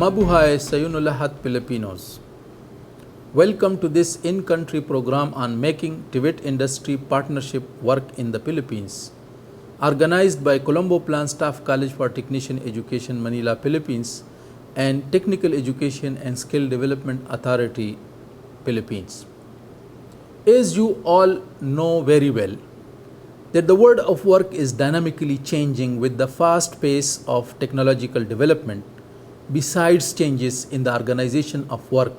Mabuhay sayuno lahat Filipinos. Welcome to this in-country program on making TVET-Industry partnership work in the Philippines, organized by Colombo Plan Staff College for Technician Education, Manila, Philippines, and Technical Education and Skill Development Authority, Philippines. As you all know very well, that the world of work is dynamically changing with the fast pace of technological development, besides changes in the organization of work,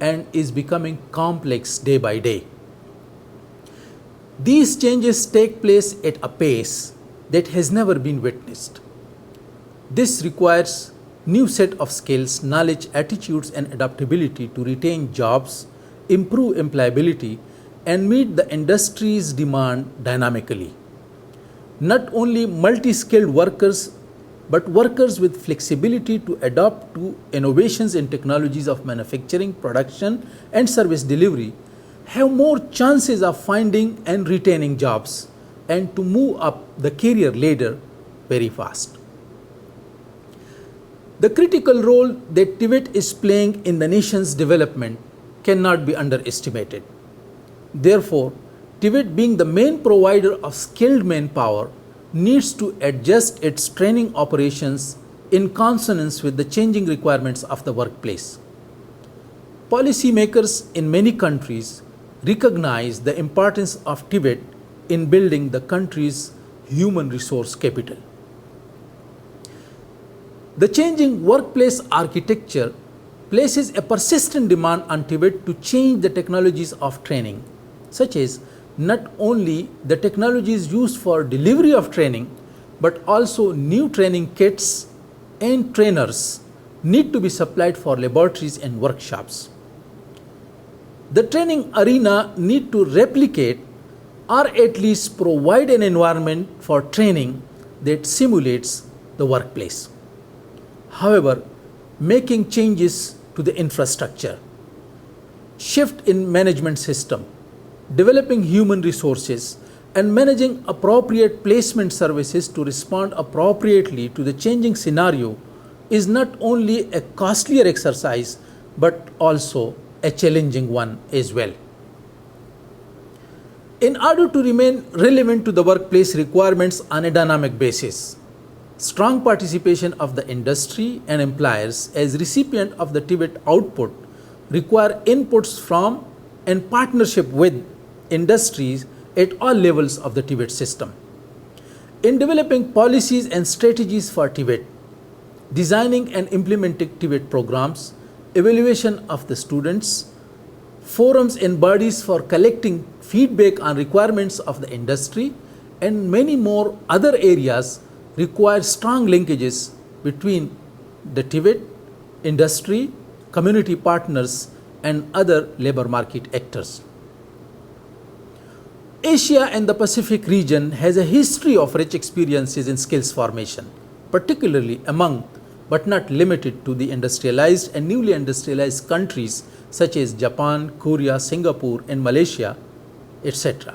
and is becoming complex day by day. These changes take place at a pace that has never been witnessed. This requires new set of skills, knowledge, attitudes, and adaptability to retain jobs, improve employability, and meet the industry's demand dynamically. Not only multi-skilled workers, but workers with flexibility to adapt to innovations in technologies of manufacturing, production, and service delivery have more chances of finding and retaining jobs and to move up the career ladder very fast. The critical role that TVET is playing in the nation's development cannot be underestimated. Therefore, TVET, being the main provider of skilled manpower, needs to adjust its training operations in consonance with the changing requirements of the workplace. Policymakers in many countries recognize the importance of TVET in building the country's human resource capital. The changing workplace architecture places a persistent demand on TVET to change the technologies of training, such as not only the technologies used for delivery of training, but also new training kits and trainers need to be supplied for laboratories and workshops. The training arena need to replicate or at least provide an environment for training that simulates the workplace. However, making changes to the infrastructure, shift in management system, developing human resources, and managing appropriate placement services to respond appropriately to the changing scenario is not only a costlier exercise but also a challenging one as well. In order to remain relevant to the workplace requirements on a dynamic basis, strong participation of the industry and employers as recipient of the TVET output require inputs from and partnership with industries at all levels of the TVET system. In developing policies and strategies for TVET, designing and implementing TVET programs, evaluation of the students, forums and bodies for collecting feedback on requirements of the industry, and many more other areas require strong linkages between the TVET, industry, community partners, and other labor market actors. Asia and the Pacific region has a history of rich experiences in skills formation, particularly among but not limited to the industrialized and newly industrialized countries such as Japan, Korea, Singapore, and Malaysia, etc.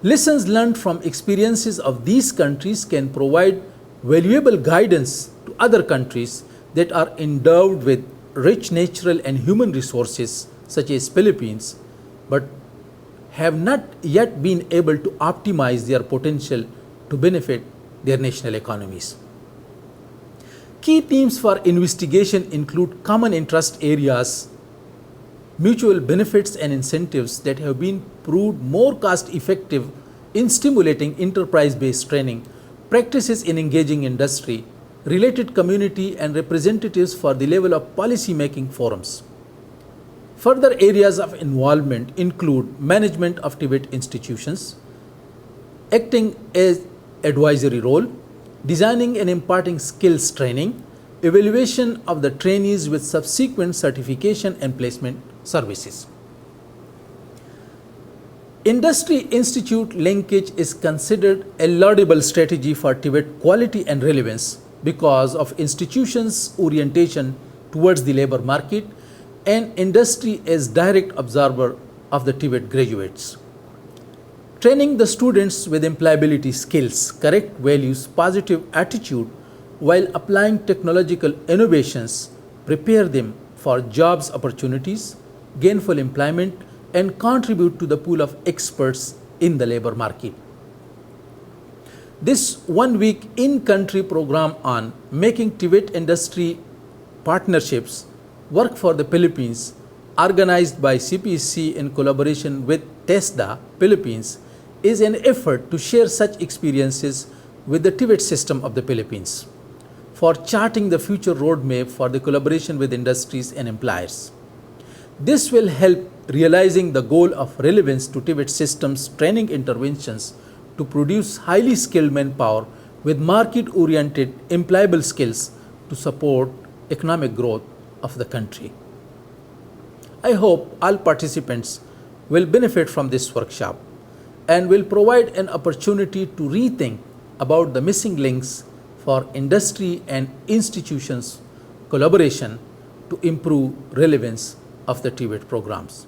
Lessons learned from experiences of these countries can provide valuable guidance to other countries that are endowed with rich natural and human resources such as Philippines, but have not yet been able to optimize their potential to benefit their national economies. Key themes for investigation include common interest areas, mutual benefits and incentives that have been proved more cost-effective in stimulating enterprise-based training, practices in engaging industry, related community and representatives for the level of policy-making forums. Further areas of involvement include management of TVET institutions, acting as advisory role, designing and imparting skills training, evaluation of the trainees with subsequent certification and placement services. Industry institute linkage is considered a laudable strategy for TVET quality and relevance because of institutions' orientation towards the labor market and industry as direct observer of the TVET graduates. Training the students with employability skills, correct values, positive attitude while applying technological innovations, prepare them for jobs opportunities, gainful employment, and contribute to the pool of experts in the labor market. This 1 week in-country program on making TVET-Industry partnerships work for the Philippines, organized by CPSC in collaboration with TESDA Philippines, is an effort to share such experiences with the TVET system of the Philippines for charting the future roadmap for the collaboration with industries and employers. This will help realizing the goal of relevance to TVET systems training interventions to produce highly skilled manpower with market-oriented employable skills to support economic growth of the country. I hope all participants will benefit from this workshop and will provide an opportunity to rethink about the missing links for industry and institutions collaboration to improve relevance of the TVET programs.